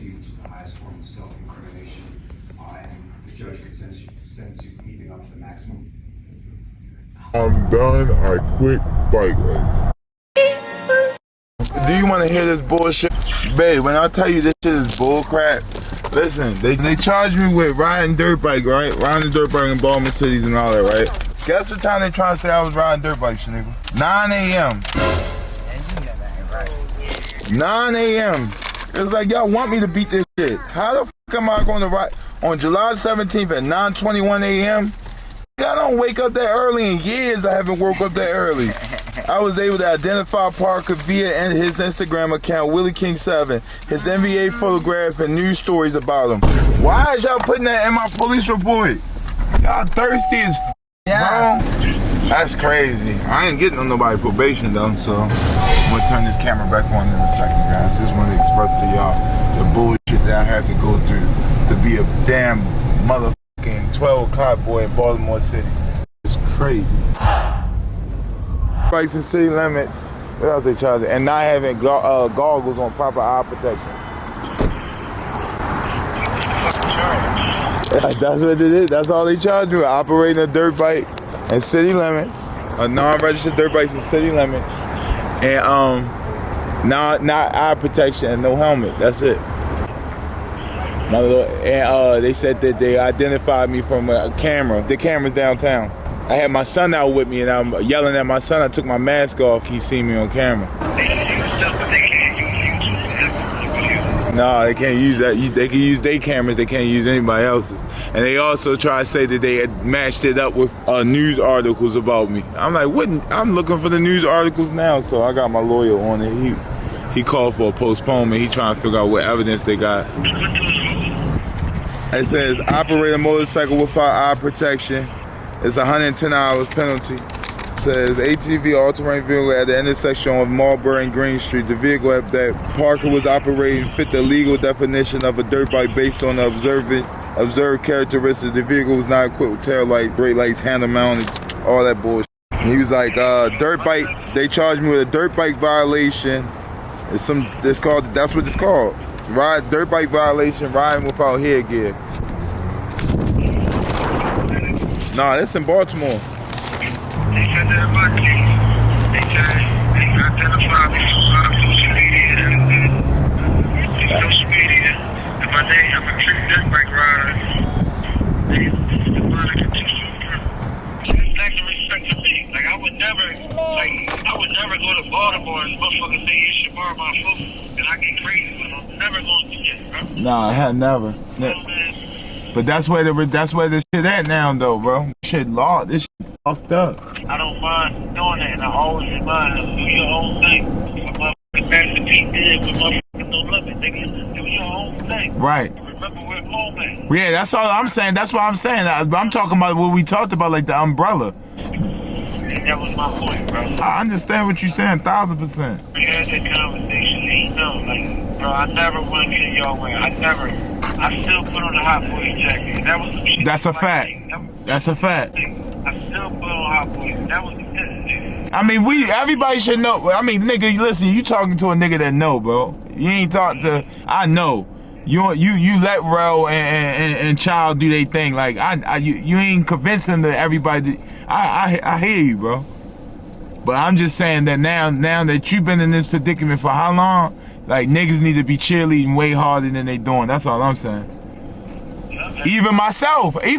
guilty, which is the highest form of self-incrimination, and the judge could sentence you anything up to the maximum. I'm done. I quit bike life. Do you want to hear this bullshit? Babe, when I tell you this shit is bull crap, listen, they charged me with riding dirt bike, right? Riding the dirt bike in Baltimore cities and all that, right? Guess what time they trying to say I was riding dirt bikes, nigga? 9 a.m. 9 a.m. It's like, y'all want me to beat this shit. How the fuck am I going to ride on July 17th at 9:21 a.m.? I don't wake up that early in years. I haven't woke up that early. I was able to identify Parker via his Instagram account, WillyKing7, his NBA photograph, and news stories about him. Why is y'all putting that in my police report? Y'all thirsty as bro. That's crazy. I ain't getting on nobody's probation though, so I'm gonna turn this camera back on in a second, guys. Just want to express to y'all the bullshit that I have to go through to be a damn motherfucking 12 o'clock boy in Baltimore City. It's crazy. Bikes in city limits. What else they charge? And not having goggles on proper eye protection. That's what it is. That's all they charge me. Operating a dirt bike in city limits, a non-registered dirt bike in city limits, and not eye protection and no helmet. That's it. And they said that they identified me from a camera. The camera's downtown. I had my son out with me, and I'm yelling at my son. I took my mask off. He seen me on camera. No, they can't use that. They can use their cameras. They can't use anybody else's. And they also try to say that they had matched it up with news articles about me. I'm like, what? I'm looking for the news articles now. So I got my lawyer on it. He called for a postponement. He trying to figure out what evidence they got. It says operate a motorcycle without eye protection. It's $110 penalty. It says ATV all-terrain vehicle at the intersection of Marlboro and Green Street. The vehicle that Parker was operating fit the legal definition of a dirt bike based on the observed characteristics. The vehicle was not equipped with tail lights, brake lights, handle mounted, all that bullshit. And he was like, dirt bike. They charged me with a dirt bike violation. That's what it's called. Dirt bike violation, riding without headgear. Nah, that's in Baltimore. They said that about you. They identified me on social media and social media. And my name, I'm a trick dirt bike rider. They demonic and that's the respect to me. Like I would never go to Baltimore and motherfuckers say you should borrow my phone and I get crazy with them. I'm never going to do that, bro. Nah, I had never. But that's where this shit at now, though, bro. This shit fucked up. I don't mind doing that, and I always remind them, do your own thing. What motherfucking Master P did with motherfucking No Limit, nigga. Do your own thing. Right. Remember where home at. Yeah, that's all I'm saying. That's what I'm saying. I'm talking about what we talked about, like the umbrella. And that was my point, bro. I understand what you're saying, 1000%. We had that conversation, and he know, like, bro, I never went to y'all way. I still put on the hot boy jacket. And that was some shit. That's a fact. That's a fact. I still put on hot boy. That was the thing. I mean, everybody should know. I mean, nigga, listen, you talking to a nigga that know, bro. You ain't talk to, I know. You let Rel and Child do their thing. Like, you ain't convincing to everybody. I hear you, bro. But I'm just saying that now that you've been in this predicament for how long, like, niggas need to be cheerleading way harder than they doing. That's all I'm saying. Even myself, I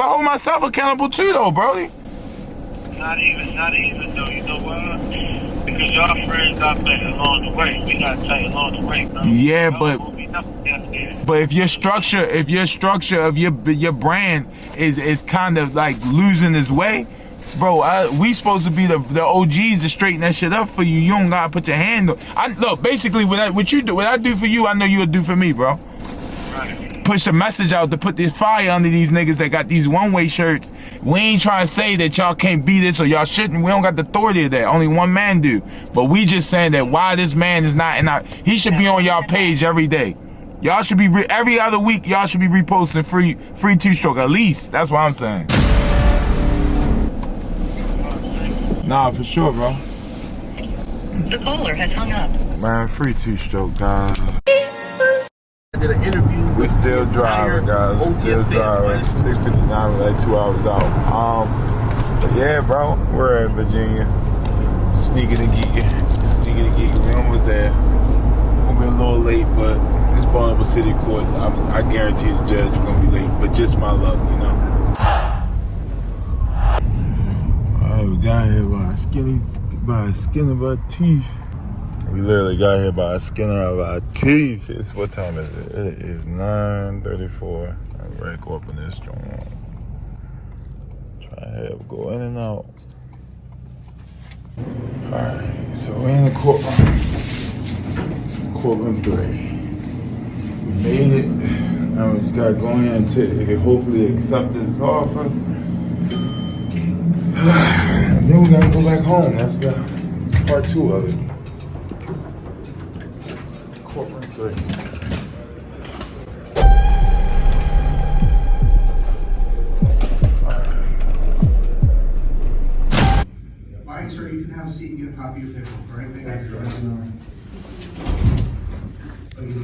hold myself accountable too, though, bro. Not even though, you know what? Because y'all friends got met along the way. We got tight along the way, bro. Yeah, but if your structure of your brand is kind of like losing its way, bro, we supposed to be the OGs to straighten that shit up for you. You don't gotta put your hand on. Look, basically what I do for you, I know you'll do for me, bro. Right. Push the message out to put this fire under these niggas that got these one-way shirts. We ain't trying to say that y'all can't be this or y'all shouldn't. We don't got the authority of that. Only one man do. But we just saying that why this man is not in our, he should be on y'all page every day. Y'all should be, every other week, y'all should be reposting free two-stroke, at least. That's what I'm saying. Nah, for sure, bro. The caller has hung up. Man, free two-stroke, guys. did an interview. We still driving, guys. We still driving. 6:59, we're like 2 hours out. But yeah, bro, we're in Virginia. Sneaking and geeking. We almost there. We'll be a little late, but it's Baltimore City Court. I guarantee the judge is gonna be late, but just my luck, you know. Alright, we got here by a skin of our teeth. We literally got here by a skin of our teeth. What time is it? It is 9:34. I'm ready to go up in this joint. Try to have go in and out. Alright, so we're in the courtroom. Courtroom 3. We made it. Now we just gotta go in and they can hopefully accept this offer. And then we gotta go back home. That's the part 2 of it. Courtroom 3. Alright, sir, you can have a seat and get a copy of the paperwork, all right? Thank you.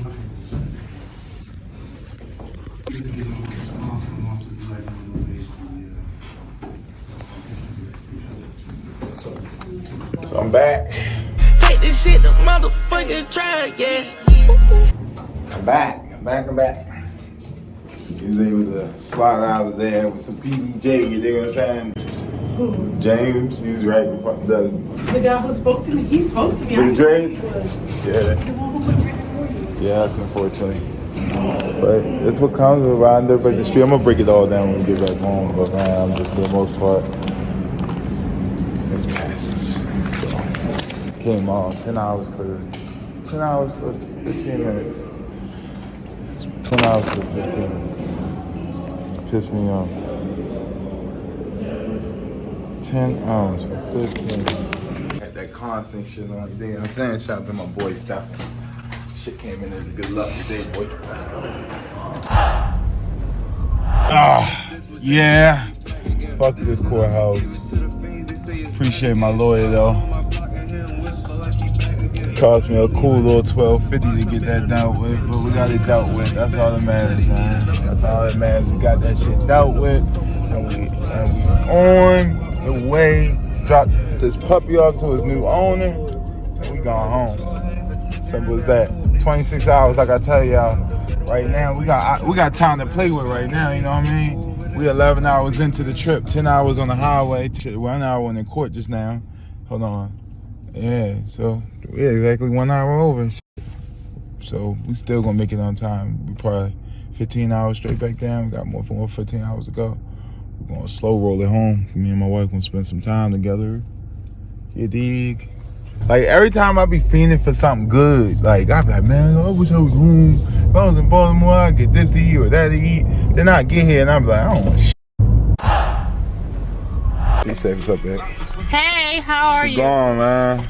So I'm back. Take this shit to motherfucking try, yeah. I'm back. He was able to slide out of there with some PBJ, you know what I'm saying? James, he was right before The guy who spoke to me, he spoke to me. with the dreads? The Yeah. one who put drinking for you. Yeah, that's unfortunately. But it's what comes with riding dirt bike the street. I'm gonna break it all down when we get back home, but man, I'm just for the most part, it's passes. So, came off 10 hours for 15 minutes. It's 10 hours for 15 minutes. It's pissed me off. 10 hours for 15 minutes. Had that constant shit on. You know what I'm saying? Shout out to my boy Stephen. Shit came in as a good luck today, boy. Let's go. Yeah. Fuck this courthouse. Appreciate my lawyer though. Cost me a cool little $12.50 to get that dealt with, but we got it dealt with. That's all that matters, man. That's all that matters. We got that shit dealt with, and we on the way to drop this puppy off to his new owner, and we going home. Simple as that. 26 hours, like I tell y'all. Right now, we got time to play with right now. You know what I mean? We 11 hours into the trip, 10 hours on the highway, 1 hour in the court just now. Hold on. Yeah, so we're exactly 1 hour over. So we still gonna make it on time. We probably 15 hours straight back down. We got more 15 hours to go. We're gonna slow roll it home. Me and my wife gonna spend some time together. You dig? Like every time I be fiending for something good, like I be like, man, I wish I was home. If I was in Baltimore, I'd get this to eat or that to eat. Then I get here and I'm like, I don't want shit. She said, what's up, babe? Hey, how are She you? gone, man.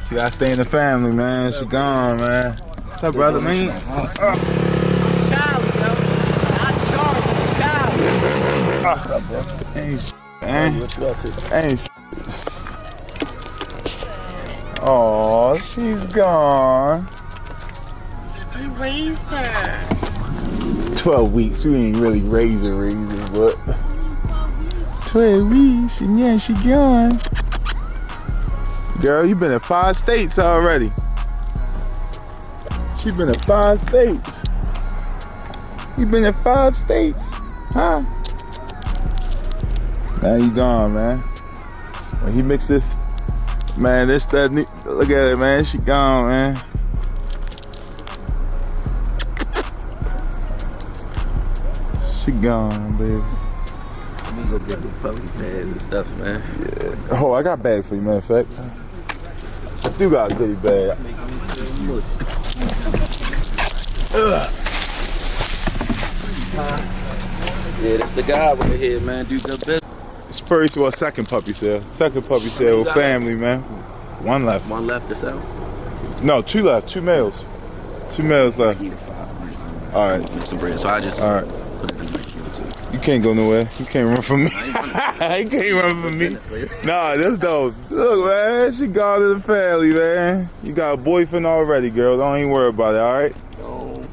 She gotta stay in the family, man. She gone, man. What's up, brother, man? Charlie, yo. Not Charlie, Charlie. What's up, bro? Ain't shit, man. Ain't shit. Oh, she's gone. We raised her. 12 weeks. We ain't really raising, but 12 weeks, and yeah, she gone. Girl, you been in 5 states already. She been in 5 states. You been in 5 states, huh? Now you gone, man. When he mixed this, man, look at it, man. She gone, man. She gone, baby. Let me go get some puppy pads and stuff, man. Yeah. Oh, I got a bag for you, matter of fact. I do got a goodie bag. Yeah, that's the guy right here, man. Do the best. It's first or second puppy sale. Second puppy sale with family, man. One left. One left to sell. No, 2 left. 2 males. 2 males left. Eat a 5. All right. Some bread. So I just All right. put it in my kill too. You can't go nowhere. You can't run from me. You can't run from me. Nah, that's dope. Look, man, she gone to the family, man. You got a boyfriend already, girl. Don't even worry about it, all right? Oh.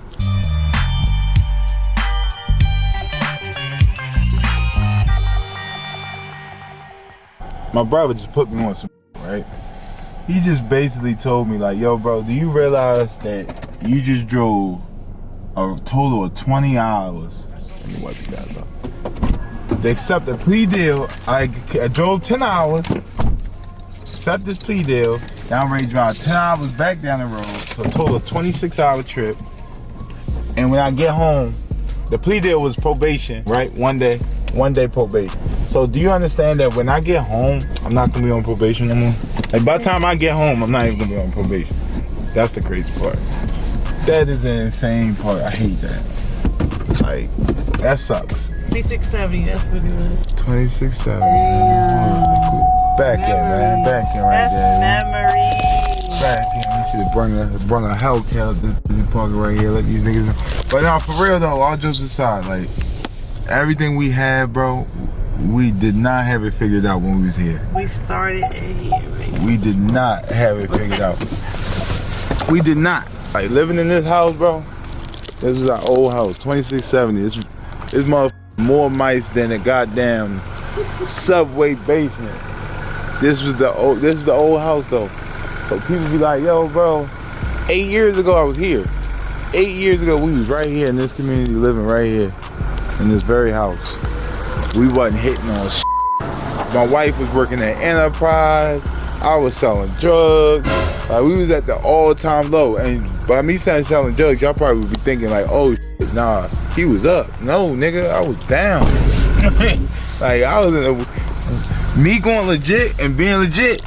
my brother just put me on some, right? He just basically told me like, yo, bro, do you realize that you just drove a total of 20 hours? Let me wipe you guys up. They accept the plea deal. I drove 10 hours, accept this plea deal. Now I'm ready to drive 10 hours back down the road. So a total of 26-hour trip. And when I get home, the plea deal was probation, right? One day probation. So do you understand that when I get home, I'm not gonna be on probation no more? Like by the time I get home, I'm not even gonna be on probation. That's the crazy part. That is the insane part. I hate that. Like, that sucks. 2670, that's what it was. 2670. Back in, man. Back in right there. Memory. Back in. We should have brought a Hellcat in parking right here. Let these niggas know. But no, for real though, all jokes aside, like, everything we had, bro, we did not have it figured out when we was here. We started here, baby. We did not have it figured out. We did not. Like, living in this house, bro, this was our old house, 2670. This motherfucker more mice than a goddamn subway basement. This is the old house though. So people be like, yo, bro, 8 years ago I was here. 8 years ago we was right here in this community, living right here in this very house. We wasn't hitting on shit. My wife was working at Enterprise. I was selling drugs. Like, we was at the all-time low. And by me saying selling drugs, y'all probably would be thinking like, oh shit, nah, he was up. No, nigga, I was down. Like, I was in me going legit and being legit,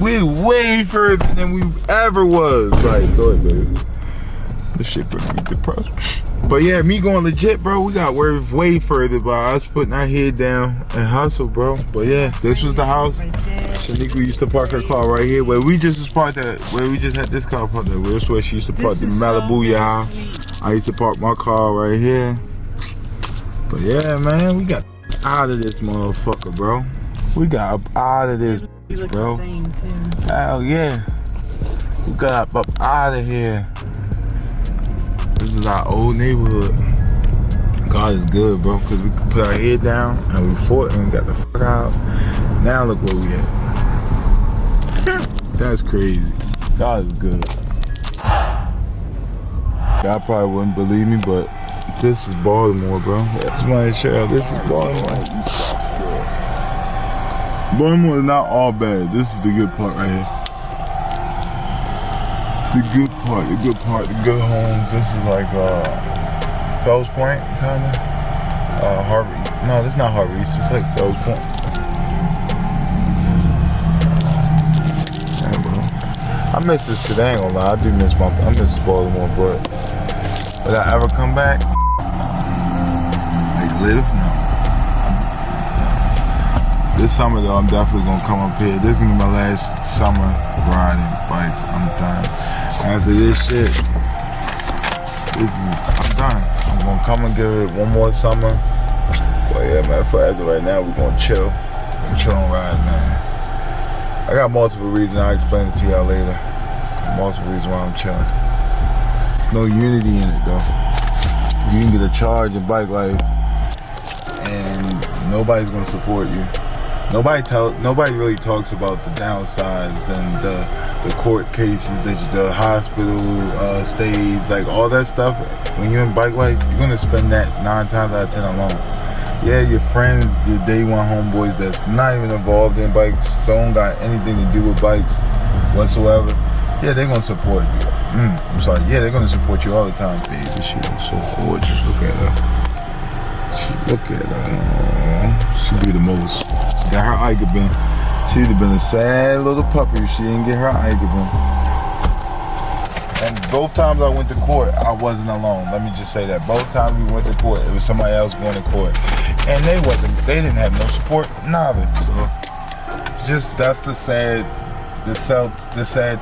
we way further than we ever was. Like, go ahead, baby. This shit put me depressed. But yeah, me going legit, bro, we got way further by us putting our head down and hustle, bro. But yeah, this was the house. Shaniqua used to park her car right here where we just had this car parked there. This is where she used to park the Malibu, y'all. I used to park my car right here. But yeah, man, we got out of this motherfucker, bro. We got up out of this, bro. Hell yeah. We got up out of here. This is our old neighborhood. God is good, bro, because we could put our head down and we fought and we got the fuck out. Now look where we at. That's crazy. God is good. Y'all probably wouldn't believe me, but this is Baltimore, bro. I just wanted to share, this is Baltimore. Baltimore is not all bad. This is the good part right here. The good part, the good homes. This is like Fells Point, kinda. Harvey. No, this is not Harvey. It's just like Fells Point. Yeah, bro. I miss this shit. I ain't gonna lie. I miss Baltimore, but would I ever come back? Like live? No. This summer though, I'm definitely gonna come up here. This is gonna be my last summer riding bikes. I'm done. After this shit, I'm done. I'm gonna come and give it one more summer. But yeah, man, for as of right now, we're gonna chill. Chill and ride, man. I got multiple reasons. I'll explain it to y'all later. Multiple reasons why I'm chilling. There's no unity in it though. You can get a charge in bike life and nobody's gonna support you. Nobody really talks about the downsides and the court cases, the hospital stays, like all that stuff. When you're in bike life, you're gonna spend that 9 times out of 10 alone. Yeah, your friends, your day one homeboys that's not even involved in bikes, don't got anything to do with bikes whatsoever. Yeah, they're gonna support you. I'm sorry. Yeah, they're gonna support you all the time, baby. She is so gorgeous. Look at her. Look at her. She be the most. Got her Icabin. She'd have been a sad little puppy if she didn't get her Icabin. And both times I went to court, I wasn't alone. Let me just say that. Both times we went to court, it was somebody else going to court. And they didn't have no support, neither. So just that's the sad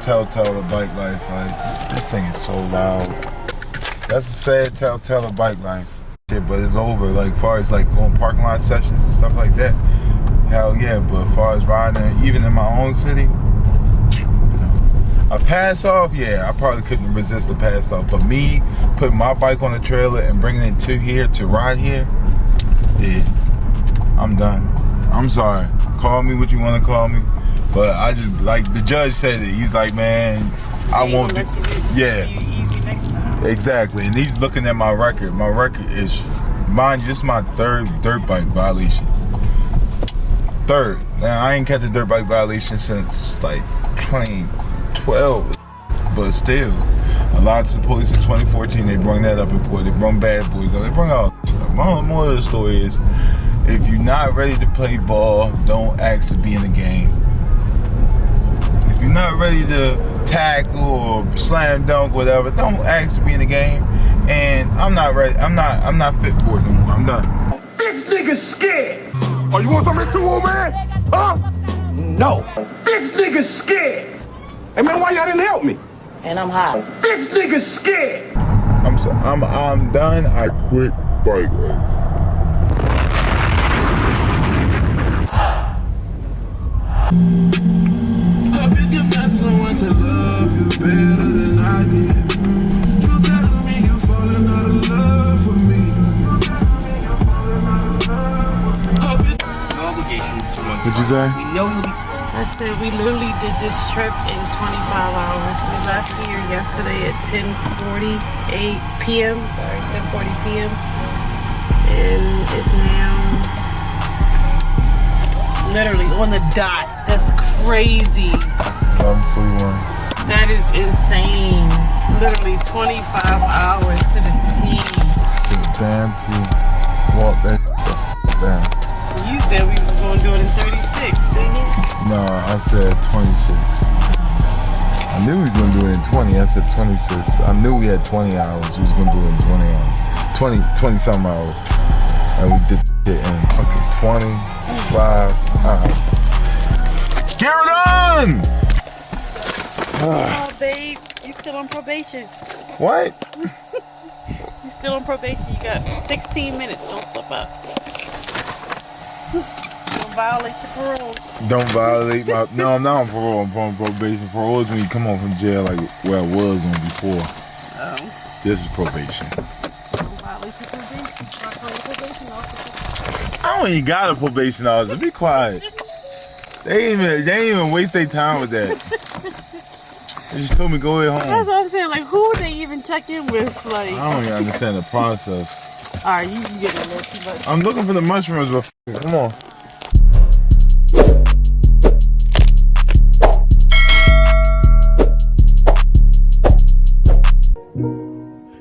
telltale of bike life. Like, this thing is so loud. That's the sad telltale of bike life. Shit, but it's over. Like, far as like going parking lot sessions and stuff like that. Hell yeah, but as far as riding, even in my own city, a pass off, yeah, I probably couldn't resist a pass off. But me putting my bike on the trailer and bringing it to here to ride here, yeah, I'm done. I'm sorry. Call me what you want to call me. But I just, like the judge said it. He's like, man, I won't do. Yeah. Exactly. And he's looking at my record. My record is, mind you, this is my third dirt bike violation. Third. Now, I ain't catch a dirt bike violation since like 2012. But still, a lot of the police in 2014, they brought that up in court. They brought bad boys up. They brought all shit up. More of the story is, if you're not ready to play ball, don't ask to be in the game. If you're not ready to tackle or slam dunk, whatever, don't ask to be in the game. And I'm not ready. I'm not fit for it no more. I'm done. This nigga's scared. Oh, you want something too, old man? Huh? No. This nigga's scared. Hey, man, why y'all didn't help me? And I'm hot. This nigga's scared. I'm done. I quit bike life. Hope you can find someone to love you better than I did. You telling me you falling out of love with me. No obligation to one. What'd you say? We know you'll be. I said we literally did this trip in 25 hours. We left here yesterday at 10:48 p.m. Sorry, 10:40 p.m. And it's now literally on the dot. That's crazy. 11:41. That is insane. Literally 25 hours to the T. To the damn T. Walk that down. You said we were going to do it in 36, didn't you? No, I said 26. I knew we was gonna do it in 20. I said 26. I knew we had 20 hours. We was gonna do it in 20 hours. 20 something hours. And we did it in fucking 25 hours. Get her done! Oh, babe, you still on probation. What? You still on probation. You got 16 minutes. Don't slip up. Don't violate your parole. Don't violate my. No, I'm not on parole. I'm on probation. Parole is when you come home from jail, like where I was on before. Oh. This is probation. Don't violate your probation. Not on your probation officer. I don't even got a probation officer. Be quiet. They ain't even waste their time with that. They just told me go ahead That's home. what I'm saying. Like, who would they even check in with? Like, I don't even understand the process. all right, you getting a little too much. I'm looking for the mushrooms, but come on.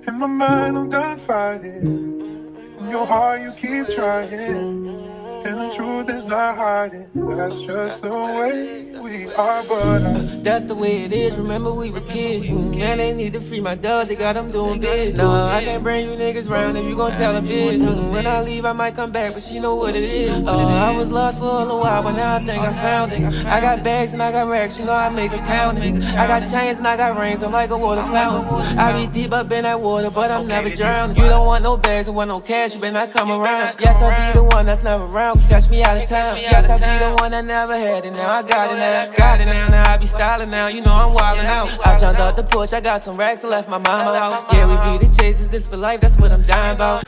In my mind, I'm done fighting. In your heart, you keep trying. And the truth is not hiding. That's just the way we are, but that's the way it is. Remember we was kids. Man, they need to free my dogs. They got them doing big. Nah, I can't bring you niggas round if you gon' tell a bitch. When I leave, I might come back, but she know what it is. I was lost for a little while, but now I think I found it. I got bags and I got racks, you know I make a counting. I got chains and I got rings, I'm like a water fountain. I be deep up in that water, but I'm never drowning. You don't want no bags and want no cash, you better not come around. Yes, I be the one that's never around. Catch me out of town. Yes, I be the one that never had it. Now I got it now. Got it now. Now I be styling now. You know I'm wildin' out. I jumped out the porch. I got some racks and left my mama house. Yeah, we be the chasers. This for life. That's what I'm dying about.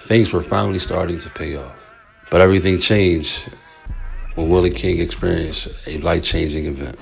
Things were finally starting to pay off. But everything changed when Willie King experienced a life-changing event.